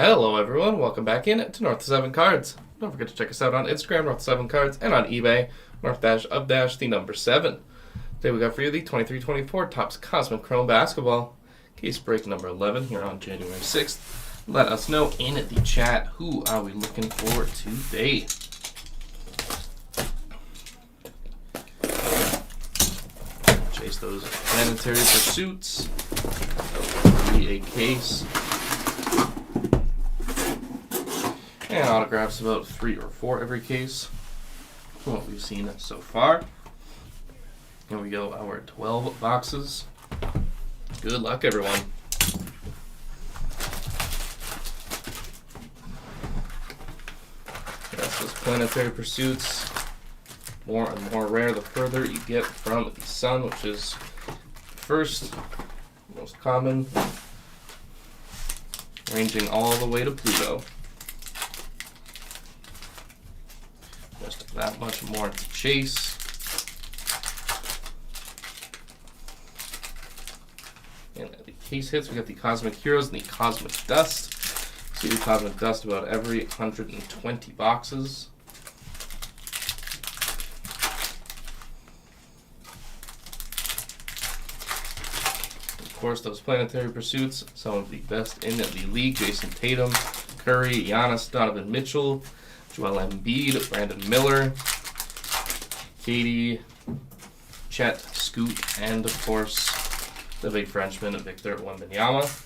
Hello everyone, welcome back in to North 7 Cards. Don't forget to check us out on Instagram, North 7 Cards, and on eBay, North-of-7 Today we got for you the 23-24 Topps Cosmic Chrome Basketball. Case break number 11 here on January 6th. Let us know in the chat who are we looking for today. Chase those planetary pursuits. That will be a case. And autographs about 3 or 4 every case from what we've seen so far. Here we go, our 12 boxes. Good luck, everyone. Yes, those planetary pursuits, more and more rare the further you get from the sun, which is first, most common, ranging all the way to Pluto. Just that much more to chase. And the case hits, we got the Cosmic Heroes and the Cosmic Dust. See the Cosmic Dust about every 120 boxes. Of course, those planetary pursuits, some of the best in the league. Jason Tatum, Curry, Giannis, Donovan Mitchell, Joel Embiid, Brandon Miller, Katie, Chet, Scoot, and of course the big Frenchman, Victor Wembanyama.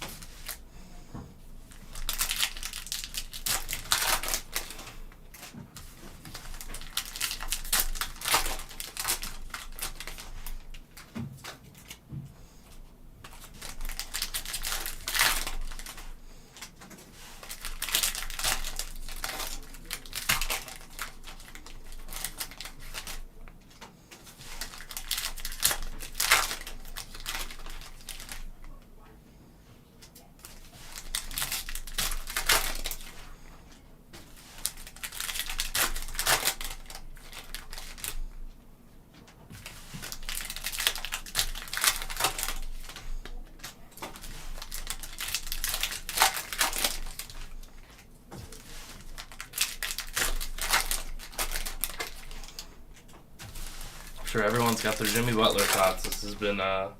Sure, everyone's got their Jimmy Butler thoughts. This has been a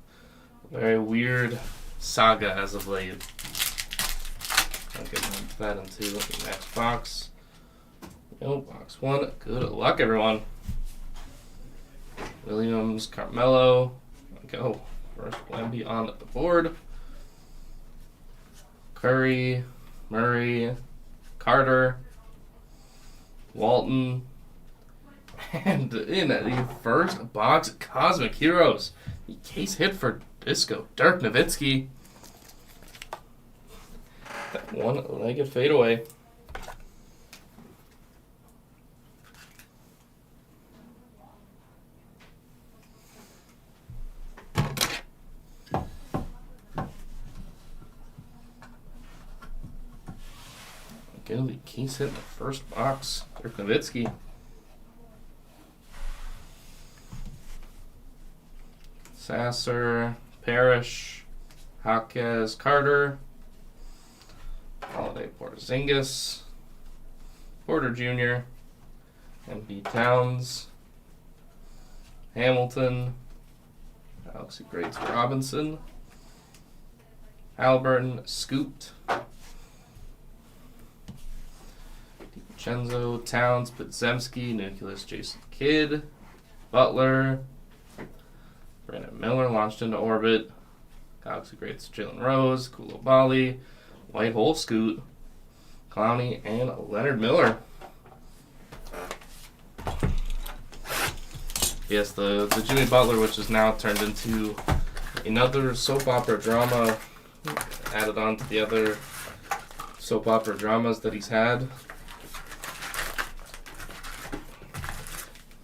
very weird saga as of late. I'll get that into the next box. Nope, box 1. Good luck, everyone. Williams, Carmelo. Go. First Wemby on the board. Curry, Murray, Carter, Walton. And in the first box, Cosmic Heroes. The case hit for Disco. Dirk Nowitzki. That one-legged fadeaway. Again, the case hit in the first box. Dirk Nowitzki. Sasser, Parrish, Jaquez, Carter, Holiday, Porzingis, Porter Jr., Embiid, Towns, Hamilton, Alex Grates, Robinson, Halliburton, Scoot, DiVincenzo, Towns, Podziemski, Nicholas, Jason Kidd, Butler, Brandon Miller launched into orbit. Galaxy Greats, Jalen Rose, Koulibaly, White Hole Scoot, Clowney, and Leonard Miller. Yes, the Jimmy Butler, which is now turned into another soap opera drama, added on to the other soap opera dramas that he's had.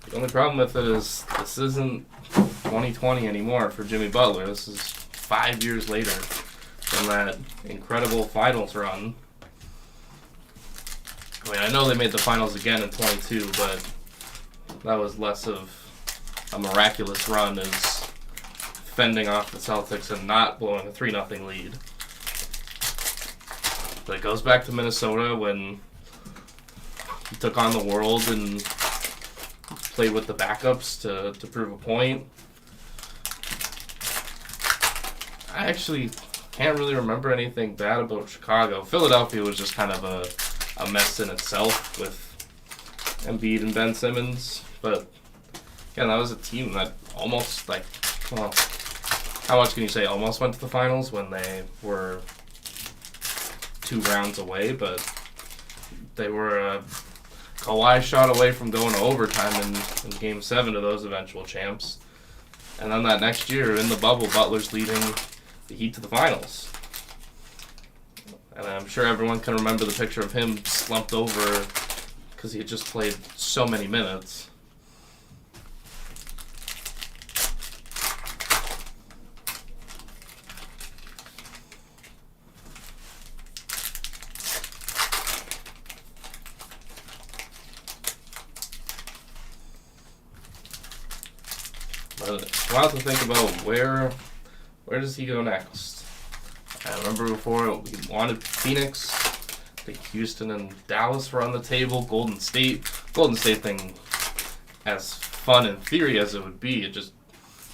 The only problem with it is this isn't 2020 anymore for Jimmy Butler. This is 5 years later from that incredible finals run. I mean, I know they made the finals again in 22, but that was less of a miraculous run as fending off the Celtics and not blowing a 3-0 lead. But it goes back to Minnesota when he took on the world and played with the backups to prove a point. I actually can't really remember anything bad about Chicago. Philadelphia was just kind of a mess in itself with Embiid and Ben Simmons. But, again, that was a team that almost, well, how much can you say almost went to the finals when they were 2 rounds away? But they were a Kawhi shot away from going to overtime in Game 7 to those eventual champs. And then that next year, in the bubble, Butler's leading the Heat to the finals. And I'm sure everyone can remember the picture of him slumped over because he had just played so many minutes. But wild to think about where does he go next. I remember before we wanted Phoenix. I think Houston and Dallas were on the table. Golden State thing, as fun in theory as it would be, it just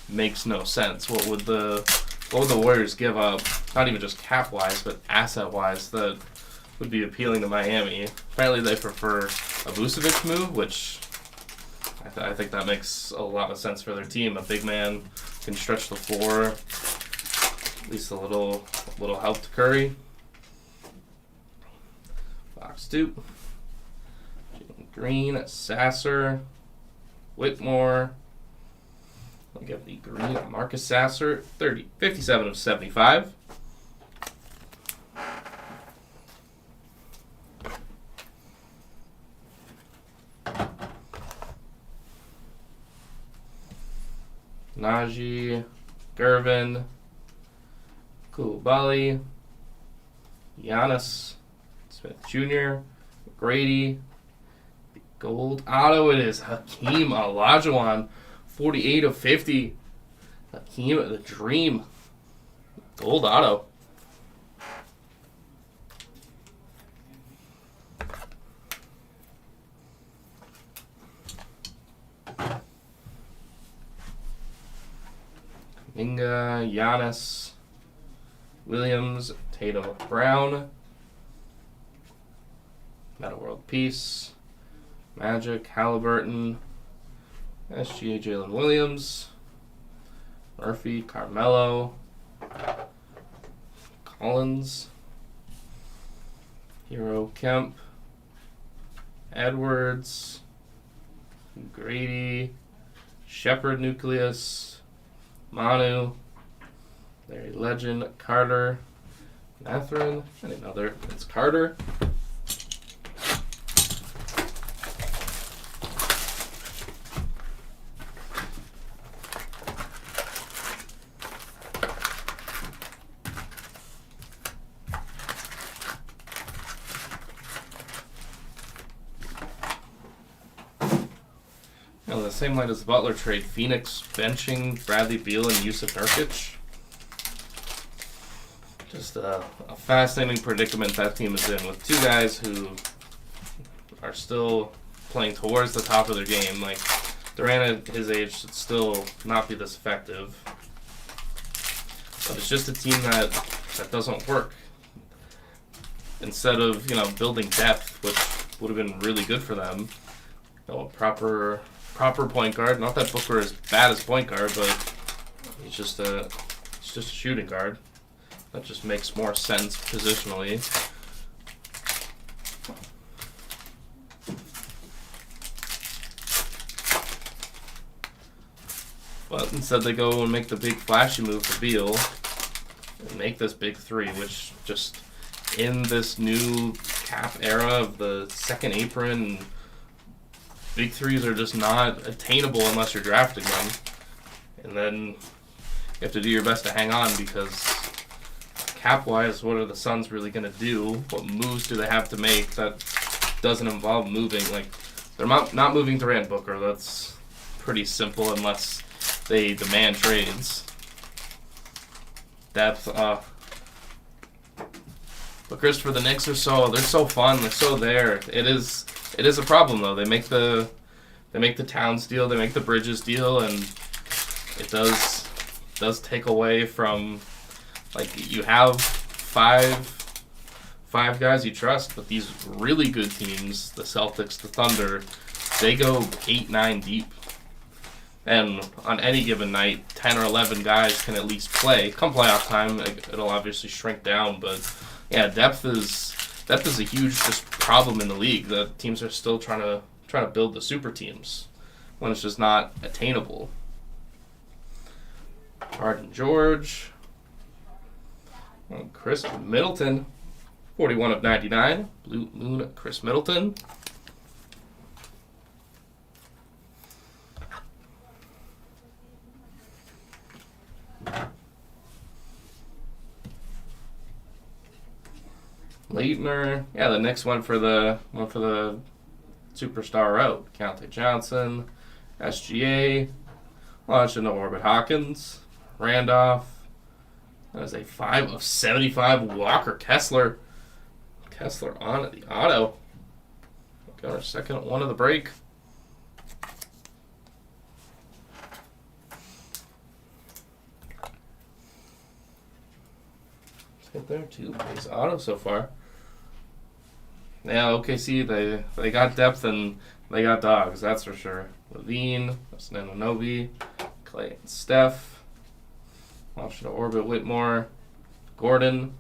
makes no sense. What would the Warriors give up? Not even just cap wise, but asset wise, that would be appealing to Miami. Apparently, they prefer a Vucevic move, which I think that makes a lot of sense for their team. A big man can stretch the floor, at least a little help to Curry. Fox Duke, Jalen Green, Sasser, Whitmore. I'll give the green Marcus Sasser, 57 of 75. Najee, Gervin, Koulibaly, Giannis, Smith Jr., McGrady. The gold auto, it is Hakeem Olajuwon, 48 of 50. Hakeem, the dream. Gold auto. Kuminga, Giannis, Williams, Tatum, Brown, Meta World Peace, Magic, Halliburton, SGA, Jalen Williams, Murphy, Carmelo, Collins, Hero, Kemp, Edwards, Grady, Shepard, Nucleus, Manu, Larry Legend, Carter, Mathurin, and another. It's Carter. On the same line as the Butler trade, Phoenix benching Bradley Beal and Yusuf Nurkic. Just a fascinating predicament that team is in with 2 guys who are still playing towards the top of their game. Like, Durant at his age should still not be this effective. But it's just a team that doesn't work. Instead of, building depth, which would have been really good for them, a proper point guard. Not that Booker is bad as point guard, but he's just a shooting guard. That just makes more sense positionally. But instead they go and make the big flashy move for Beal and make this big 3, which just in this new cap era of the second apron, big 3s are just not attainable unless you're drafting them. And then you have to do your best to hang on because cap-wise, what are the Suns really going to do? What moves do they have to make that doesn't involve moving? Like, they're not moving Durant, Booker. That's pretty simple unless they demand trades. Depth, But Christopher, the Knicks are they're so fun. They're so there. It is a problem though. They make the Towns deal. They make the Bridges deal, and it does take away from, like, you have five guys you trust, but these really good teams, the Celtics, the Thunder, they go 8-9 deep. And on any given night, 10 or 11 guys can at least play. Come playoff time, it'll obviously shrink down, but yeah, depth is a huge just problem in the league. The teams are still trying to build the super teams when it's just not attainable. Harden George. Chris Middleton, 41 of 99. Blue Moon Chris Middleton. Leitner, yeah, the next one for the superstar route. Keontae Johnson, SGA, launched into Orbit Hawkins, Randolph. That was a 5 of 75. Walker Kessler. Kessler on at the auto. Got our second one of the break. Hit there too. Base auto so far. Yeah, OKC, they got depth and they got dogs, that's for sure. Levine, Snanonobi, Clay and Steph. Option to Orbit Whitmore, Gordon,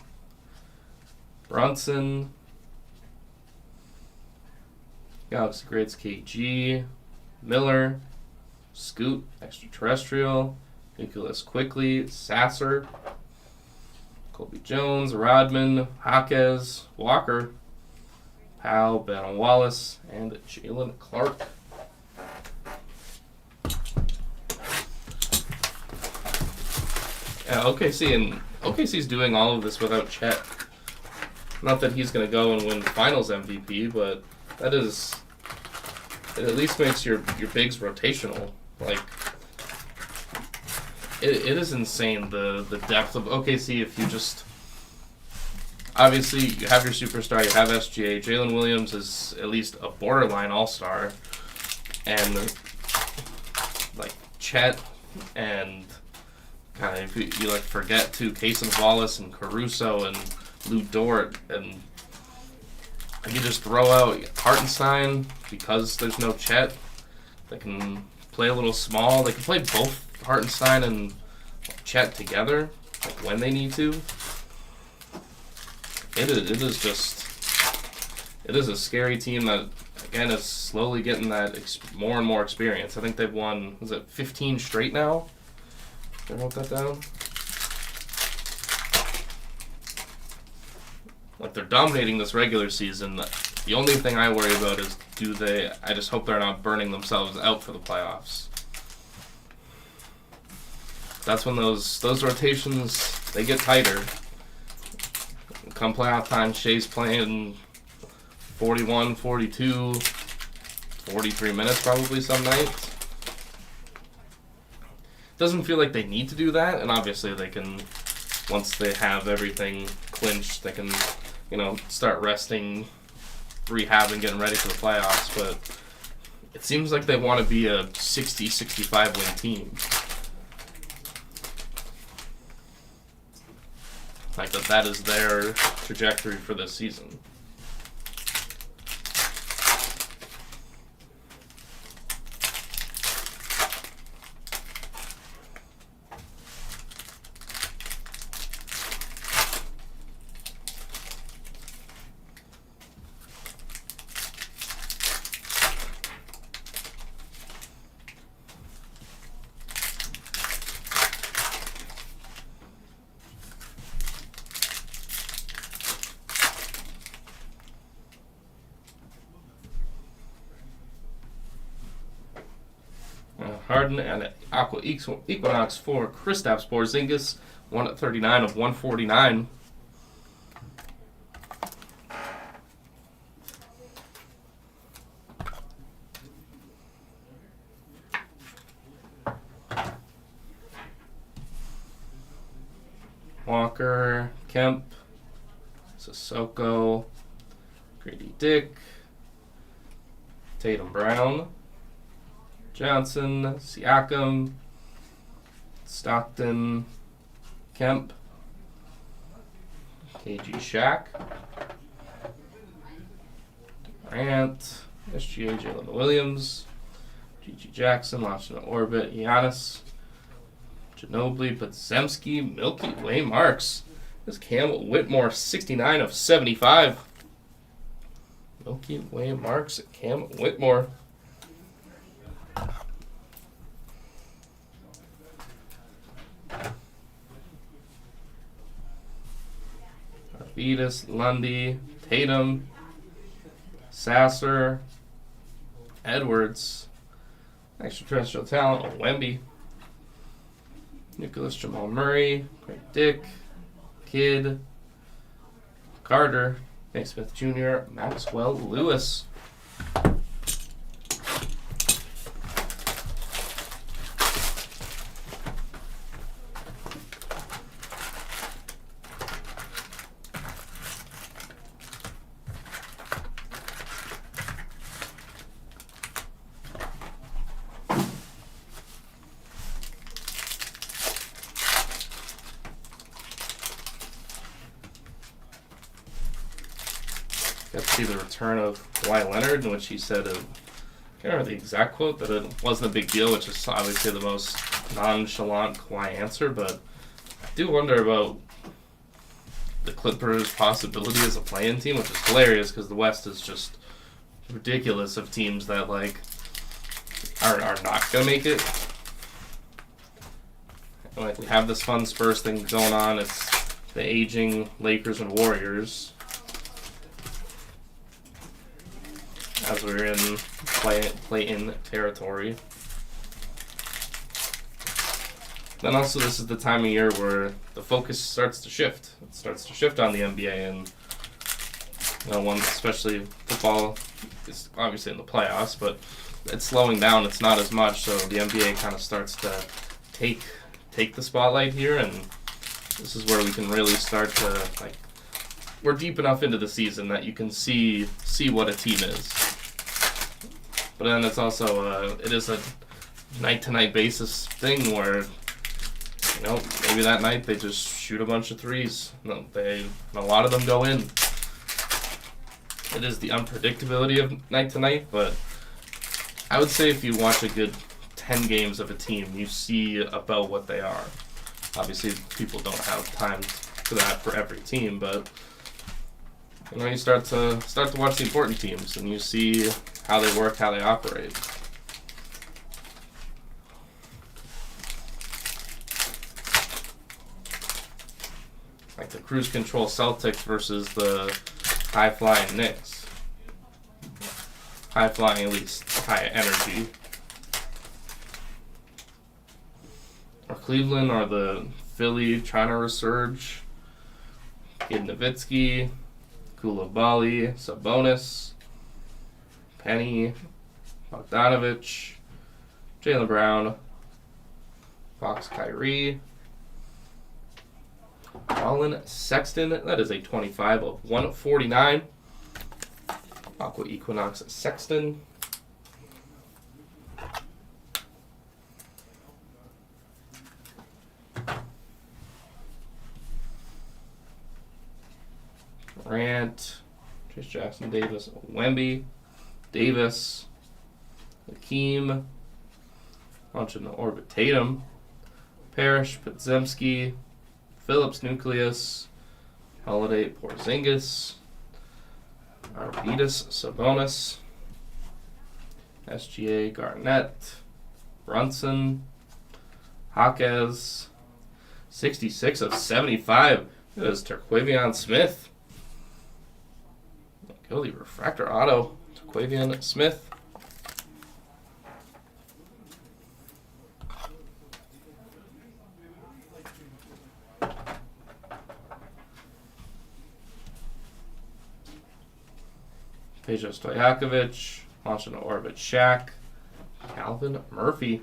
Brunson, Galaxy Grades KG, Miller, Scoot, Extraterrestrial, Nicholas Quickly, Sasser, Colby Jones, Rodman, Jaquez, Walker, Powell, Ben Wallace, and Jalen Clark. Yeah, OKC's doing all of this without Chet. Not that he's going to go and win Finals MVP, but it at least makes your bigs rotational. Like, it is insane the depth of OKC. If you just, obviously you have your superstar, you have SGA. Jalen Williams is at least a borderline all-star, and like Chet and kind of you like forget too, Cason Wallace and Caruso and Lou Dort, and you just throw out Hartenstein because there's no Chet. They can play a little small. They can play both Hartenstein and Chet together, like when they need to. It is a scary team that, again, is slowly getting that more and more experience. I think they've won, 15 straight now? I wrote that down. Like, they're dominating this regular season. The only thing I worry about is I just hope they're not burning themselves out for the playoffs. That's when those rotations, they get tighter. Come playoff time, Shea's playing 41, 42, 43 minutes probably some nights. Doesn't feel like they need to do that, and obviously they can, once they have everything clinched, they can, start resting, rehabbing, getting ready for the playoffs, but it seems like they want to be a 60, 65 win team. Like that is their trajectory for this season. Harden and Aqua Equinox for Kristaps Porzingis, 139 of 149. Walker, Kemp, Sissoko, Grady Dick, Tatum Brown, Johnson, Siakam, Stockton, Kemp, KG Shaq, Durant, SGA Jalen Williams, GG Jackson, launched into orbit, Giannis, Ginobili, Podziemski, Milky Way Marks. This Cam Whitmore, 69 of 75. Milky Way Marks, Cam Whitmore. Arvidas, Lundy, Tatum, Sasser, Edwards, extraterrestrial talent, Wemby, Nicholas Jamal Murray, Greg Dick, Kidd, Carter, Naismith Jr., Maxwell Lewis. Got to see the return of Kawhi Leonard, in which he said, I can't remember the exact quote, that it wasn't a big deal, which is obviously the most nonchalant Kawhi answer, but I do wonder about the Clippers' possibility as a play-in team, which is hilarious because the West is just ridiculous of teams that are not going to make it. And, we have this fun Spurs thing going on. It's the aging Lakers and Warriors. As we're in play-in territory. Then also this is the time of year where the focus starts to shift. It starts to shift on the NBA, and one especially football is obviously in the playoffs, but it's slowing down. It's not as much, so the NBA kind of starts to take the spotlight here, and this is where we can really start to we're deep enough into the season that you can see what a team is. But then it's also it is a night-to-night basis thing where maybe that night they just shoot a bunch of threes. A lot of them go in. It is the unpredictability of night-to-night, but I would say if you watch a good 10 games of a team, you see about what they are. Obviously, people don't have time for that for every team, but you start to watch the important teams, and you see how they work, how they operate. Like the cruise control Celtics versus the high-flying Knicks. High-flying, at least high energy. Or Cleveland or the Philly trying to resurge. Kid Nowitzki, Koulibaly, Sabonis, Penny, Bogdanovich, Jaylen Brown, Fox Kyrie, Colin Sexton. That is a 25 of 149. Aqua Equinox Sexton. Grant, Trace Jackson Davis, Wemby, Davis, Hakeem, launching the orbit Tatum, Parrish, Podziemski, Phillips Nucleus, Holiday Porzingis, Arvidas Sabonis, SGA Garnett, Brunson, Jaquez, 66 of 75. It is Terquavion Smith. Go the refractor auto, Terquavion Smith. Peja Stojakovic, launching to orbit Shaq, Calvin Murphy.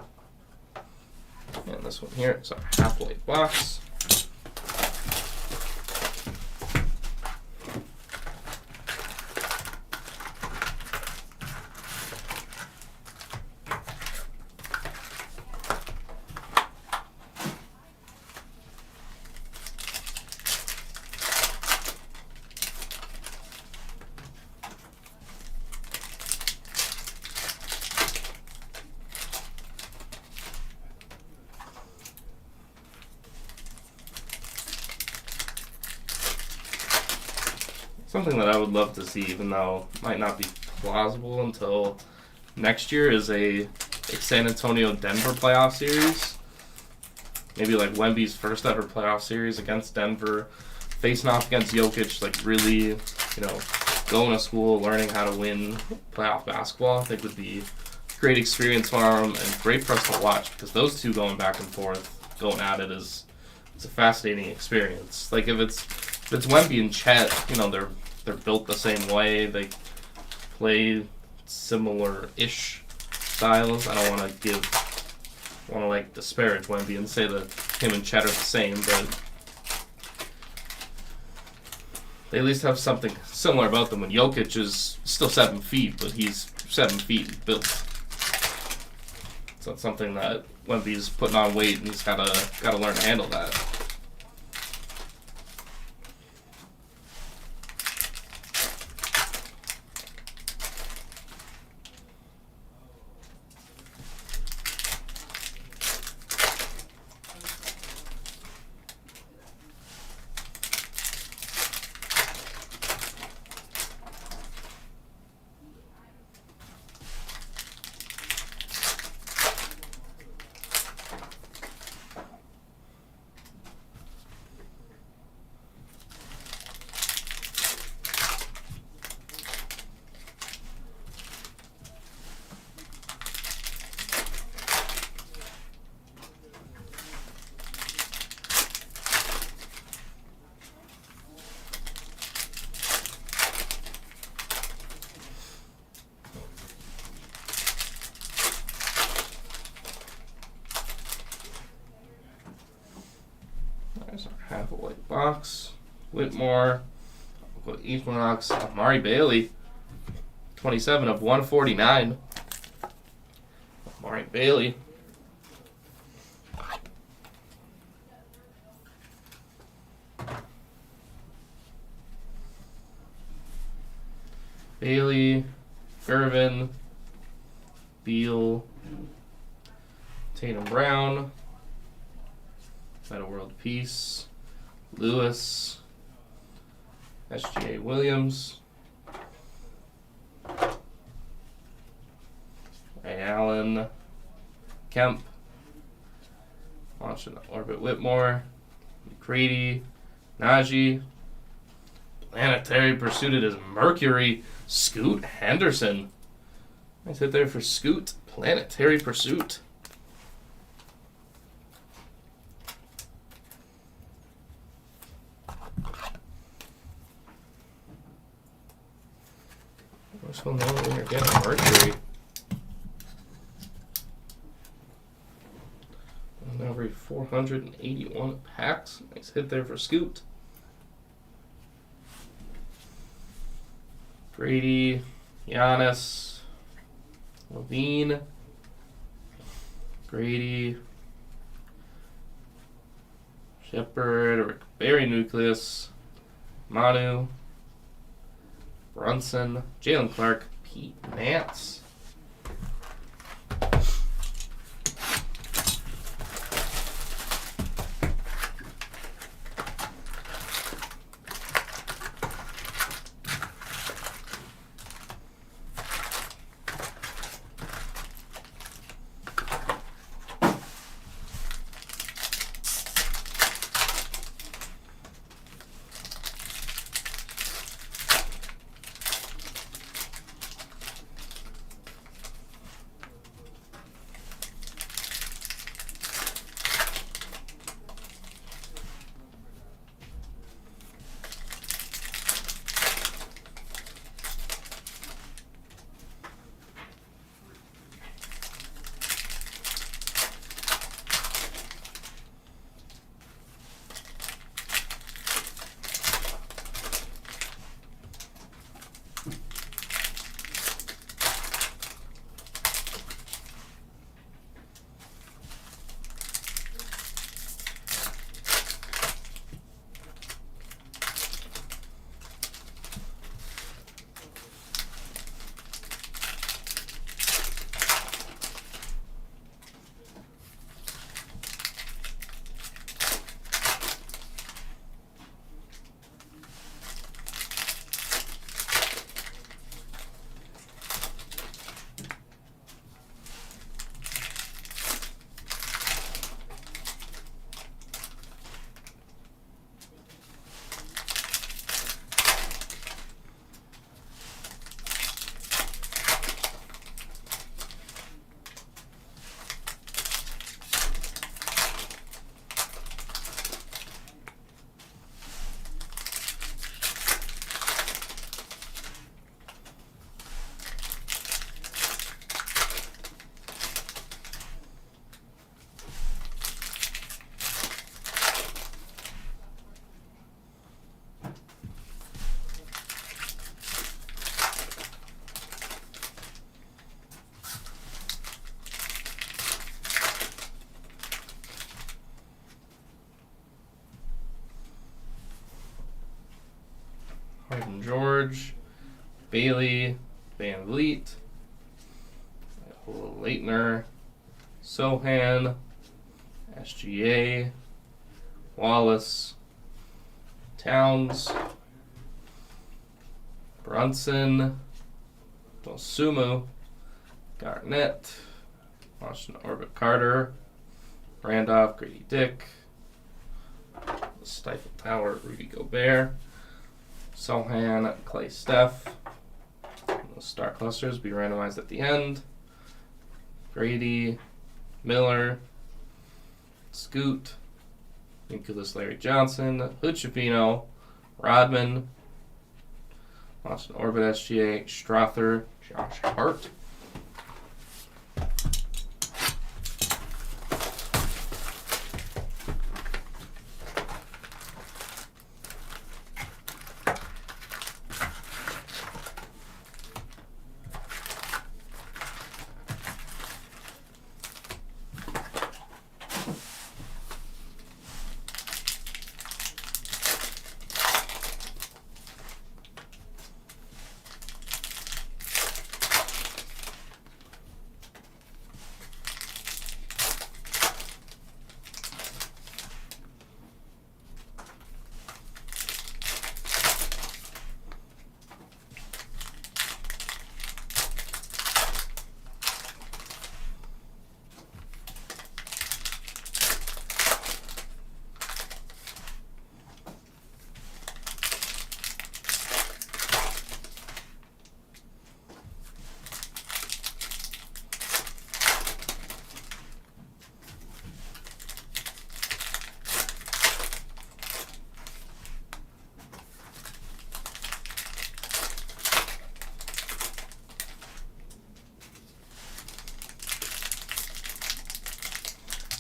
And this one here is our half-white box. Something that I would love to see, even though it might not be plausible until next year, is a San Antonio Denver playoff series. Maybe like Wemby's first ever playoff series against Denver, facing off against Jokic, like really, going to school, learning how to win playoff basketball. I think would be a great experience for him and great for us to watch, because those two going back and forth, going at it it's a fascinating experience. Like if it's Wemby and Chet, they're built the same way. They play similar-ish styles. I don't want to disparage Wemby and say that him and Chet are the same, but they at least have something similar about them. When Jokic is still 7 feet, but he's 7 feet built. So it's something that Wemby's putting on weight, and he's gotta learn to handle that. There's our half a white box. Whitmore, Equinox, Amari Bailey, 27 of 149. Amari Bailey. Bailey, Irvin, Beal, Tatum Brown, Meta World Peace, Lewis, SGA Williams, Ray Allen, Kemp, launching Orbit Whitmore, McCready, Najee, Planetary Pursuit. It is Mercury, Scoot Henderson. Nice hit there for Scoot. Planetary Pursuit. What's going on when you're getting Mercury? And every 481 packs. Nice hit there for Scoot. Brady, Giannis, Levine, Grady, Shepard, Rick Barry Nucleus, Manu, Brunson, Jalen Clark, Pete Nance. Martin George, Bailey, Van Vliet, Leitner, Sohan, SGA, Wallace, Towns, Brunson, Dosumu, Garnett, Washington Orbit Carter, Randolph, Grady Dick, Stifle Tower, Rudy Gobert, Sohan, Clay Steph. Those star clusters be randomized at the end. Grady, Miller, Scoot, Nicholas Larry Johnson, Hood Schifino, Rodman, Washington Orbit SGA, Strother, Josh Hart.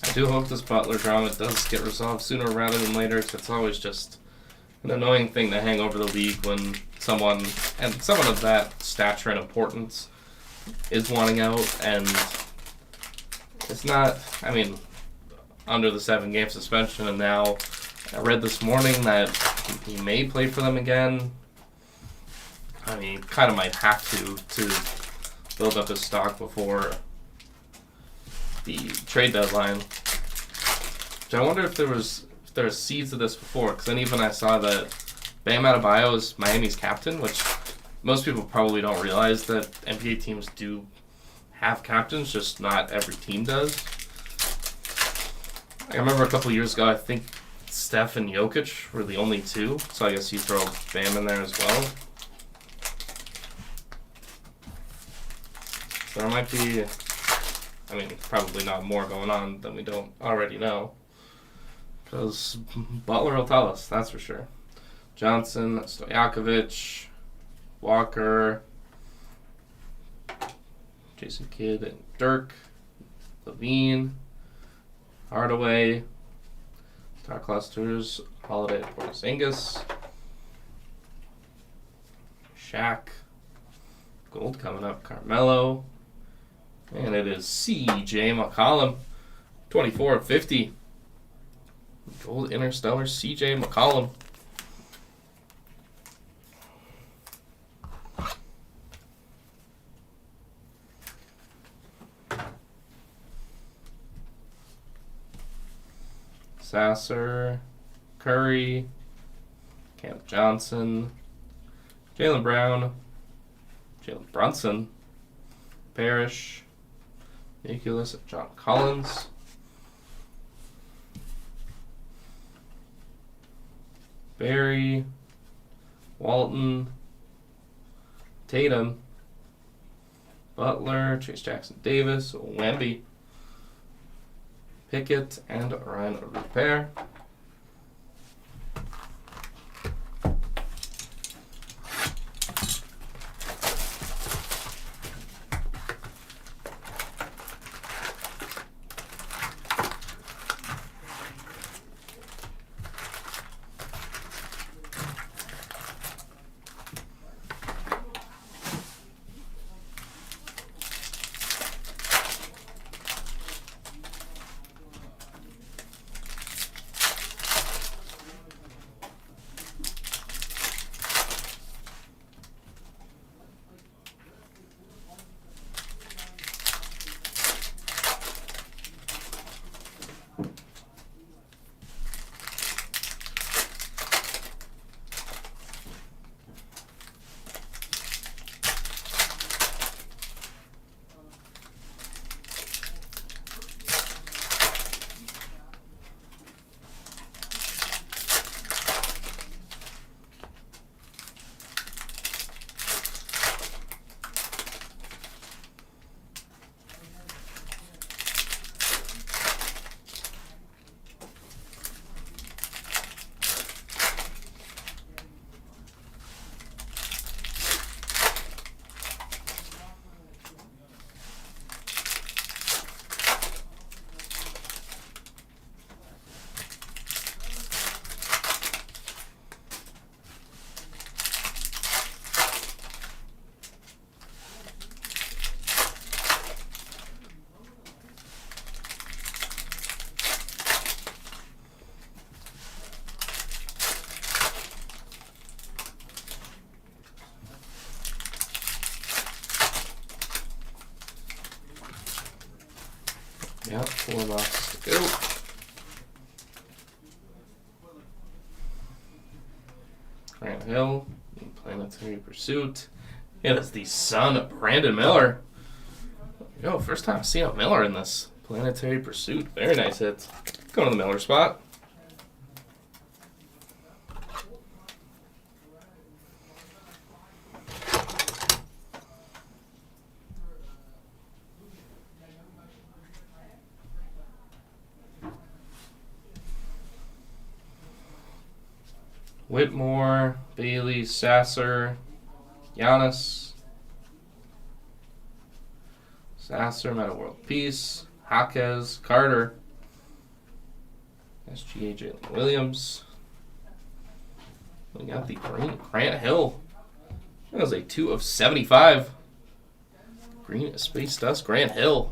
I do hope this Butler drama does get resolved sooner rather than later, because it's always just an annoying thing to hang over the league when someone of that stature and importance is wanting out, and it's not, I mean, under the 7-game suspension, and now I read this morning that he may play for them again. I mean, kind of might have to build up his stock before the trade deadline. Which I wonder if there was seeds of this before, because then even I saw that Bam Adebayo is Miami's captain, which most people probably don't realize that NBA teams do have captains, just not every team does. I remember a couple years ago, I think Steph and Jokic were the only two, so I guess you throw Bam in there as well. So there might be, I mean, probably not more going on than we don't already know. Because Butler will tell us, that's for sure. Johnson, Stojakovic, Walker, Jason Kidd and Dirk, Levine, Hardaway, Star Clusters, Holiday, Porzingis, Shaq, Gold coming up, Carmelo, and it is C.J. McCollum, 24/50. Gold Interstellar C.J. McCollum. Sasser, Curry, Cam Johnson, Jaylen Brown, Jalen Brunson, Parrish, Nicholas, John Collins, Barry, Walton, Tatum, Butler, Chase Jackson Davis, Wemby, Pickett, and Ryan Rupert. 4 boxes to go. Grant Hill, Planetary Pursuit. It is the son of Brandon Miller. Yo, first time I've seen a Miller in this. Planetary Pursuit. Very nice hit. Going to the Miller spot. Whitmore, Bailey, Sasser, Giannis. Sasser, Meta World Peace. Jaquez, Carter. SGA, Jalen Williams. We got the Grant Hill. That was a 2 of 75. Green Space Dust, Grant Hill.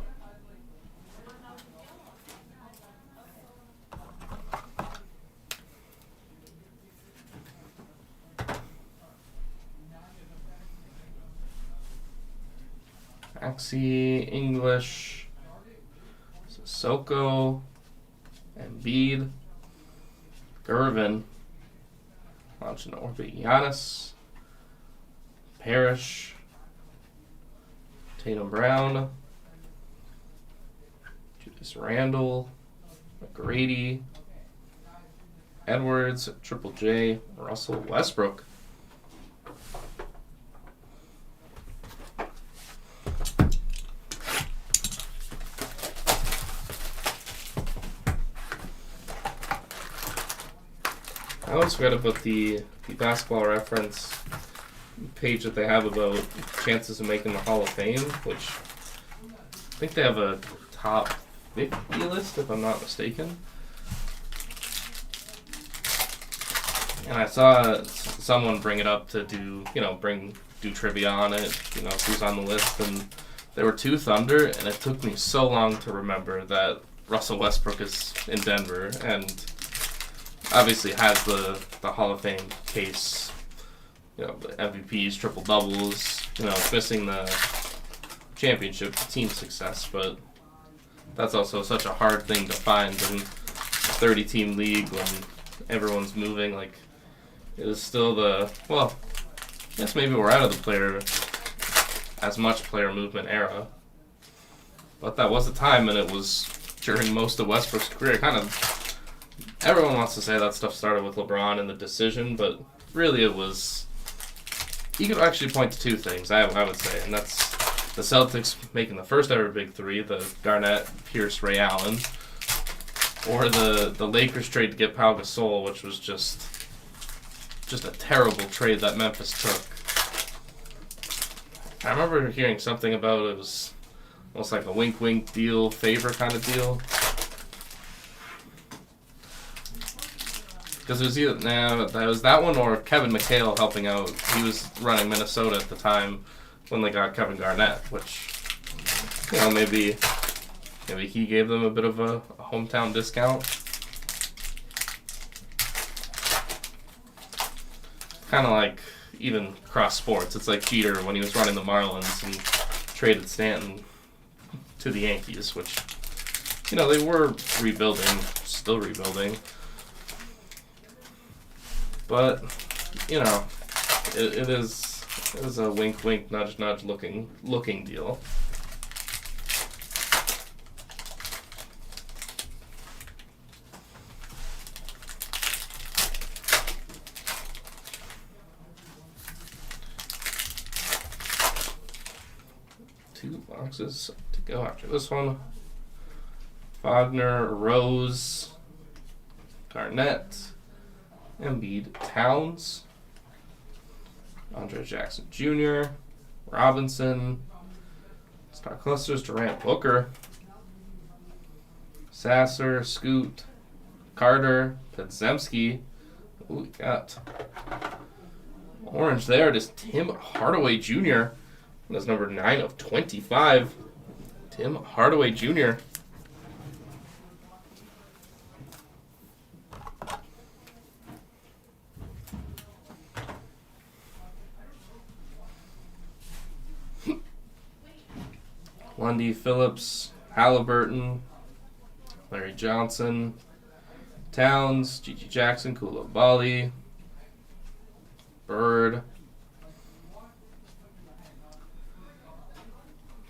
Maxey, English, Sissoko, Embiid, Gervin, launching orbit, Giannis, Parrish, Tatum Brown, Julius Randle, McGrady, Edwards, Triple J, Russell Westbrook. I always forget about the Basketball Reference page that they have about chances of making the Hall of Fame, which I think they have a top 50 list, if I'm not mistaken. And I saw someone bring it up to do trivia on it, who's on the list, and there were 2 Thunder, and it took me so long to remember that Russell Westbrook is in Denver, and obviously has the Hall of Fame case, MVPs, triple doubles, missing the championship, team success, but that's also such a hard thing to find in a 30-team league when everyone's moving. Like, it is still I guess maybe we're out of the as much player movement era, but that was the time, and it was during most of Westbrook's career. Everyone wants to say that stuff started with LeBron and the decision, but really it was... You could actually point to 2 things, I would say, and that's the Celtics making the first ever Big 3, the Garnett, Pierce, Ray Allen, or the Lakers trade to get Pau Gasol, which was just a terrible trade that Memphis took. I remember hearing something about it was almost like a wink-wink deal, favor kind of deal. Because it was that was that one or Kevin McHale helping out. He was running Minnesota at the time when they got Kevin Garnett, which, maybe he gave them a bit of a hometown discount. Kind of like even cross sports. It's like Jeter when he was running the Marlins and traded Stanton to the Yankees, which, they were rebuilding, still rebuilding. But, it is a wink, wink, nudge, nudge looking deal. Two boxes to go after this one. Wagner, Rose, Garnett, Embiid, Towns, Andre Jackson Jr., Robinson, Star Clusters, Durant, Booker, Sasser, Scoot, Carter, Podziemski. Ooh, we got orange there. It is Tim Hardaway Jr. That's number 9 of 25. Tim Hardaway Jr. Lundy, Phillips, Halliburton, Johnson, Towns, Gigi Jackson, Koulibaly, Bird,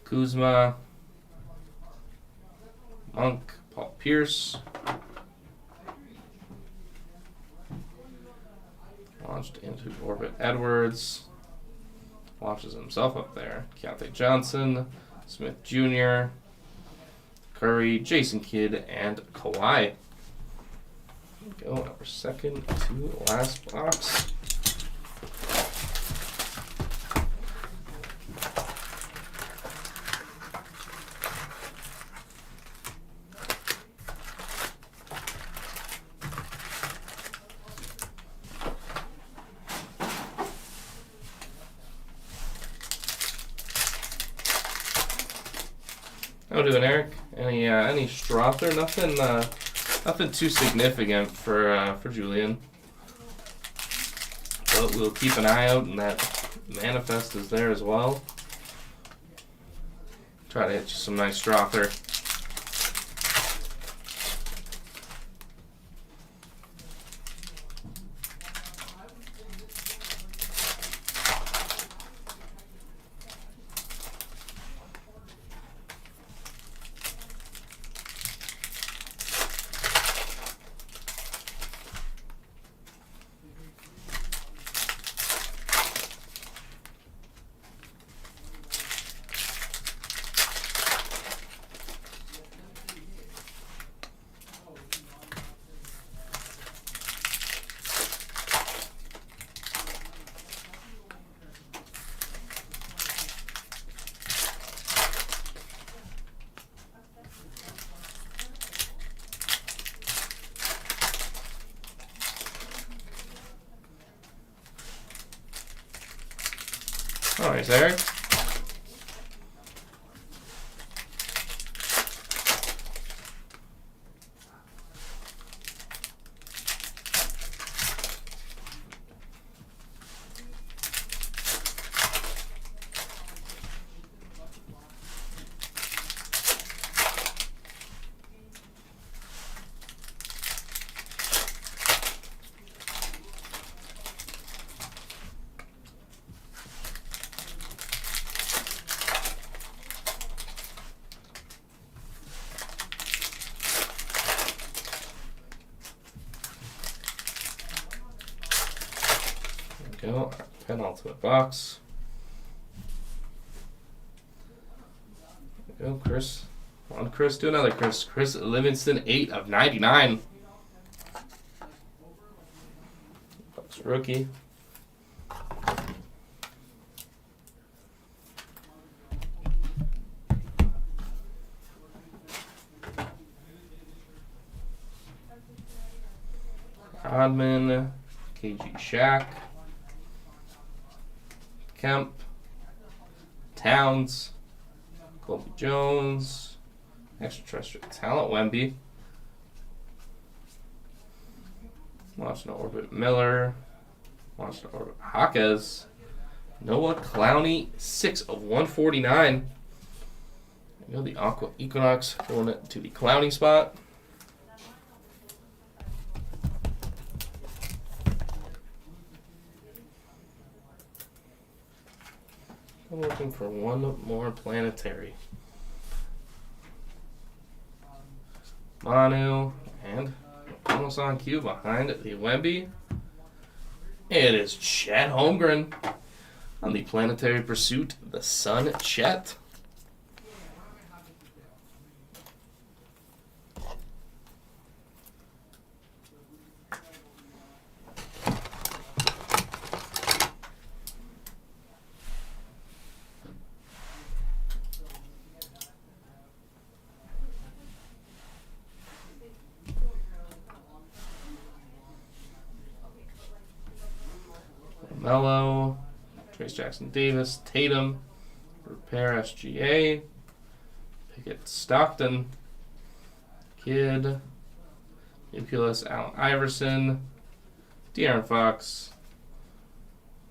Kuzma, Monk, Paul Pierce. Launched into orbit Edwards. Launches himself up there. Keontae Johnson, Smith Jr., Curry, Jason Kidd, and Kawhi. Go our second to last box. How we doing, Eric? Any Strother? Nothing too significant for Julian. But we'll keep an eye out, and that manifest is there as well. Try to hit you some nice Strother. All right, Eric. Go, penultimate box. There we go, Chris. On Chris, do another Chris. Chris Livingston, 8 of 99. Bucks rookie. Rodman, KG Shaq. Kemp, Towns, Colby Jones, extraterrestrial talent, Wemby, launched in orbit Miller, launched in orbit Jaquez, Noah Clowney, 6 of 149. There you go, the Aqua Equinox going it to the Clowney spot. I'm looking for one more planetary. Manu, and almost on cue behind the Wemby. It is Chet Holmgren on the Planetary Pursuit, the Sun Chet. Melo, Trace Jackson Davis, Tatum, Repair SGA, Pickett Stockton, Kidd, Nucleus Allen Iverson, De'Aaron Fox.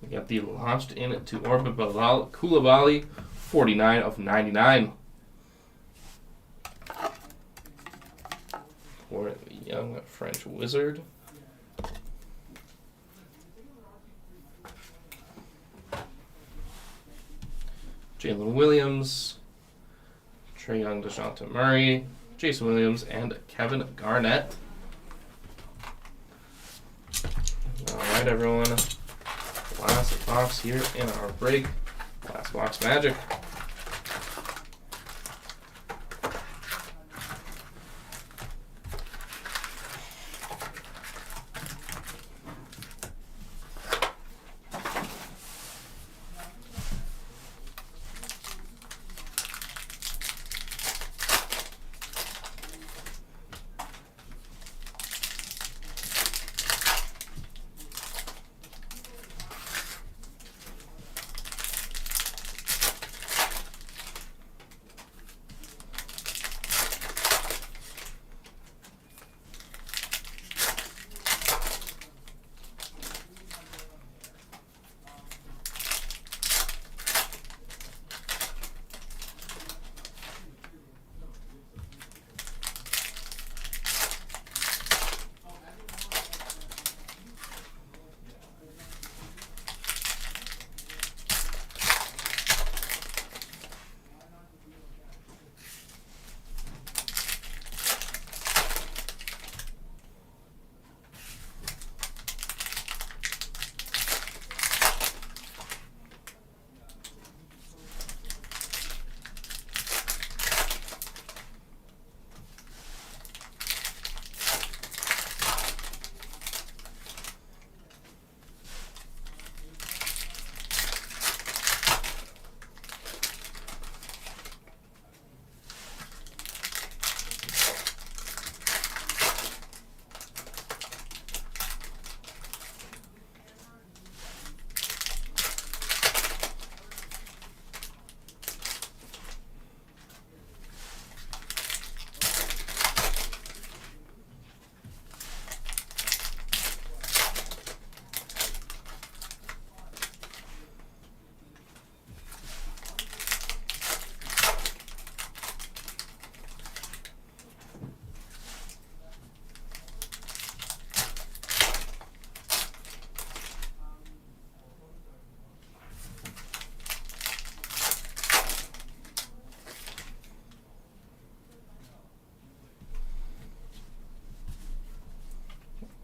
We got the launched in to orbit Koulibaly, 49 of 99. for the young French wizard. Jalen Williams, Trae Young, DeJounte Murray, Jason Williams, and Kevin Garnett. All right, everyone. Last box here in our break. Last box magic.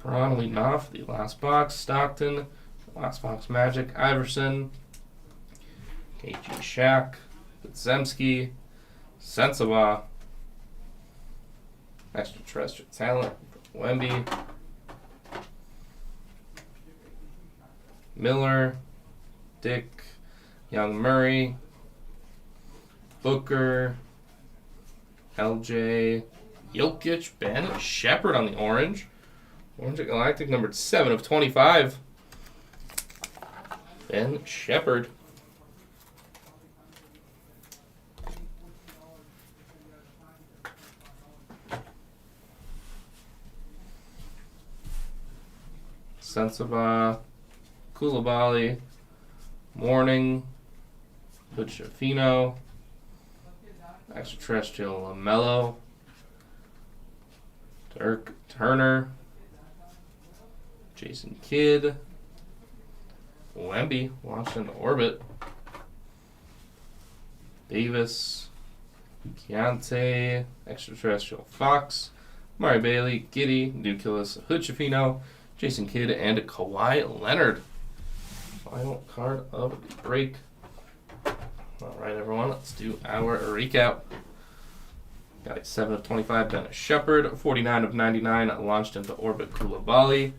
Ron leading off the last box. Stockton, last box Magic, Iverson, KG Shaq, Podziemski, Sensabaugh, extraterrestrial talent, Wemby, Miller, Dick, Young Murray, Booker, LJ, Jokic, Ben Shepherd on the orange. Orange Galactic numbered 7 of 25. Ben Shepherd. Sensabaugh, Koulibaly, Mourning, Bucciafino, extraterrestrial LaMelo, Dirk Turner, Jason Kidd, Wemby, launched into orbit, Davis, Keontae, extraterrestrial Fox, Murray Bailey, Giddey, Nucleus, Bucciafino, Jason Kidd, and Kawhi Leonard. Final card of the break. All right, everyone, let's do our recap. Got a 7 of 25, Dennis Shepherd. 49 of 99, launched into orbit, Koulibaly.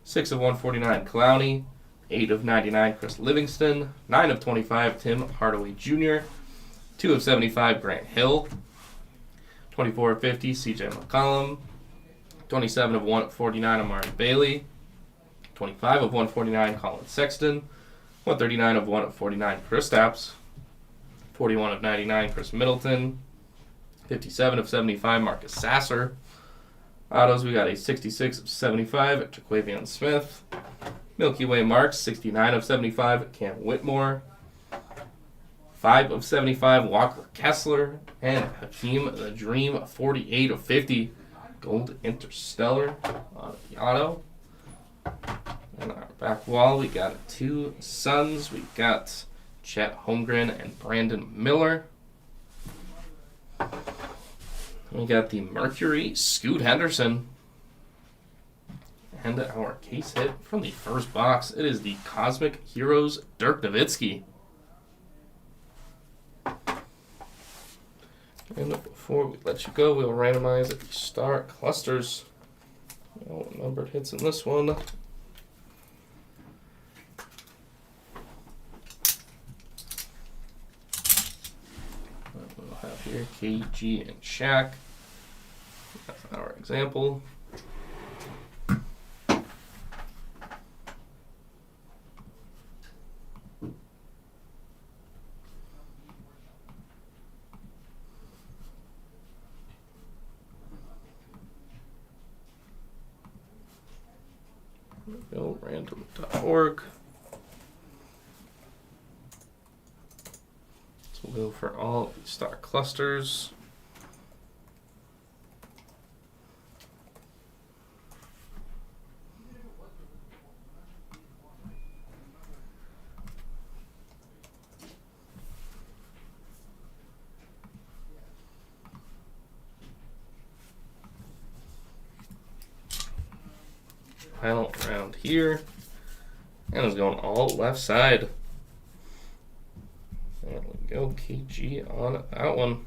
6 of 149, Clowney. 8 of 99, Chris Livingston. 9 of 25, Tim Hardaway Jr. 2 of 75, Grant Hill. 24 of 50, CJ McCollum. 27 of 149, Amari Bailey. 25 of 149, Colin Sexton. 139 of 149, Kristaps. 41 of 99, Chris Middleton. 57 of 75, Marcus Sasser. Autos, we got a 66 of 75, Jaquavion Smith. Milky Way Marks, 69 of 75, Cam Whitmore. 5 of 75, Walker Kessler. And Hakeem the Dream, 48 of 50, Gold Interstellar on Yotto. And our back wall, we got 2 Suns. We got Chet Holmgren and Brandon Miller. We got the Mercury, Scoot Henderson. And our case hit from the first box, it is the Cosmic Heroes, Dirk Nowitzki. And before we let you go, we'll randomize the star clusters. What numbered hits in this one? We'll have here KG and Shaq. That's our example. Random.org. So we'll go for all the star clusters. Final round here. And it's going all left side. There we go, KG on that one.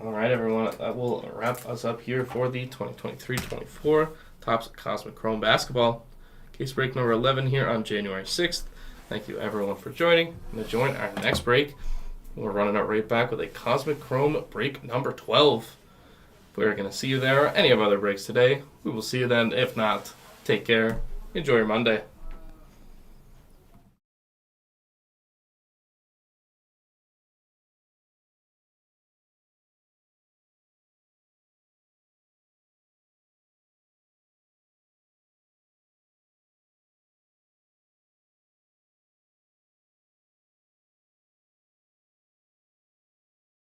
All right, everyone, that will wrap us up here for the 2023-24 Topps Cosmic Chrome Basketball. Case break number 11 here on January 6th. Thank you, everyone, for joining. And to join our next break, we're running it right back with a Cosmic Chrome break number 12. We're going to see you there or any of our other breaks today. We will see you then. If not, take care. Enjoy your Monday.